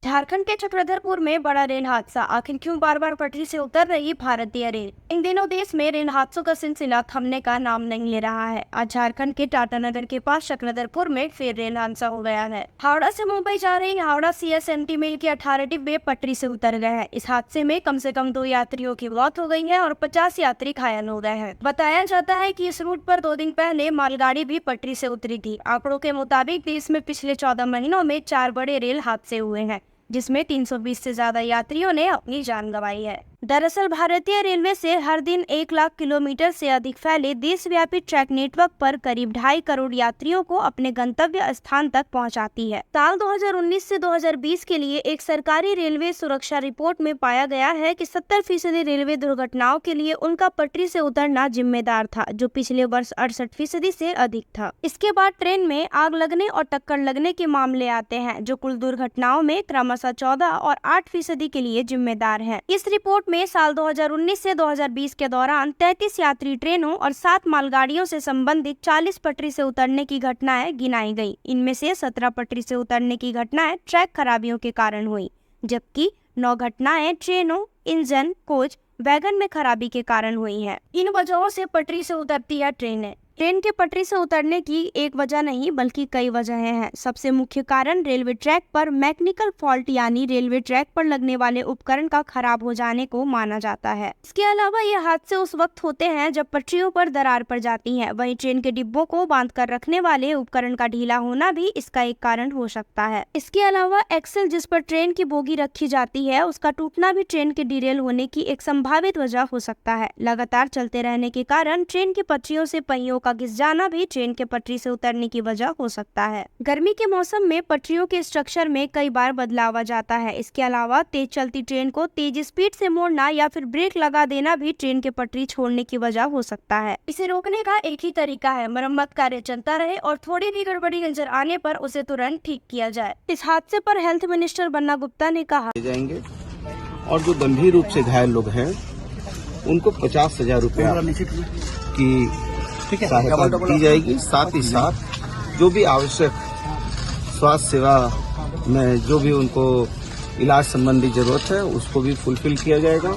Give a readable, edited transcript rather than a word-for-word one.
झारखंड के चक्रधरपुर में बड़ा रेल हादसा। आखिर क्यों बार बार पटरी से उतर रही भारतीय रेल? इन दिनों देश में रेल हादसों का सिलसिला थमने का नाम नहीं ले रहा है। आज झारखंड के टाटानगर के पास चक्रधरपुर में फिर रेल हादसा हो गया है। हावड़ा से मुंबई जा रही हावड़ा CSMT मेल के 18 डिब्बे पटरी से उतर गए हैं। इस हादसे में कम से कम 2 यात्रियों की मौत हो गई है और 50 यात्री घायल हो गए हैं। बताया जाता है कि इस रूट पर 2 दिन पहले मालगाड़ी भी पटरी से उतरी थी। आंकड़ों के मुताबिक देश में पिछले 14 महीनों में 4 बड़े रेल हादसे हुए हैं, जिसमें 320 से ज्यादा यात्रियों ने अपनी जान गंवाई है। दरअसल भारतीय रेलवे से हर दिन 1 लाख किलोमीटर से अधिक फैले देशव्यापी ट्रैक नेटवर्क पर करीब 2.5 करोड़ यात्रियों को अपने गंतव्य स्थान तक पहुंचाती है। साल 2019 से 2020 के लिए एक सरकारी रेलवे सुरक्षा रिपोर्ट में पाया गया है कि 70% रेलवे दुर्घटनाओं के लिए उनका पटरी से उतरना जिम्मेदार था, जो पिछले वर्ष 68% से अधिक था। इसके बाद ट्रेन में आग लगने और टक्कर लगने के मामले आते हैं, जो कुल दुर्घटनाओं में क्रमशः 14 और 8% के लिए जिम्मेदार है। इस रिपोर्ट में साल 2019 से 2020 के दौरान 33 यात्री ट्रेनों और 7 मालगाड़ियों से संबंधित 40 पटरी से उतरने की घटनाएं गिनाई गई। इनमें से 17 पटरी से उतरने की घटनाएं ट्रैक खराबियों के कारण हुई, जबकि 9 घटनाएं ट्रेनों, इंजन, कोच, वैगन में खराबी के कारण हुई हैं। इन वजहों से पटरी से उतरती है ट्रेनें। ट्रेन के पटरी से उतरने की एक वजह नहीं बल्कि कई वजहें हैं। सबसे मुख्य कारण रेलवे ट्रैक पर मैकेनिकल फॉल्ट यानी रेलवे ट्रैक पर लगने वाले उपकरण का खराब हो जाने को माना जाता है। इसके अलावा ये हादसे उस वक्त होते हैं जब पटरियों पर दरार पड़ जाती है। वहीं ट्रेन के डिब्बों को बांध कर रखने वाले उपकरण का ढीला होना भी इसका एक कारण हो सकता है। इसके अलावा एक्सल जिस पर ट्रेन की बोगी रखी जाती है, उसका टूटना भी ट्रेन के डिरेल होने की एक संभावित वजह हो सकता है। लगातार चलते रहने के कारण ट्रेन की पटरियों से पहियों घिस जाना भी ट्रेन के पटरी से उतरने की वजह हो सकता है। गर्मी के मौसम में पटरियों के स्ट्रक्चर में कई बार बदलाव आ जाता है। इसके अलावा तेज चलती ट्रेन को तेज स्पीड से मोड़ना या फिर ब्रेक लगा देना भी ट्रेन के पटरी छोड़ने की वजह हो सकता है। इसे रोकने का एक ही तरीका है, मरम्मत कार्य चलता रहे और थोड़ी भी गड़बड़ी नजर आने पर उसे तुरंत ठीक किया जाए। इस हादसे पर हेल्थ मिनिस्टर बन्ना गुप्ता ने कहा, जाएंगे और जो गंभीर रूप से घायल लोग हैं उनको 50,000 रुपया की सहायता दी जाएगी। साथ ही साथ जो भी आवश्यक स्वास्थ्य सेवा में जो भी उनको इलाज संबंधी जरूरत है उसको भी फुलफिल किया जाएगा।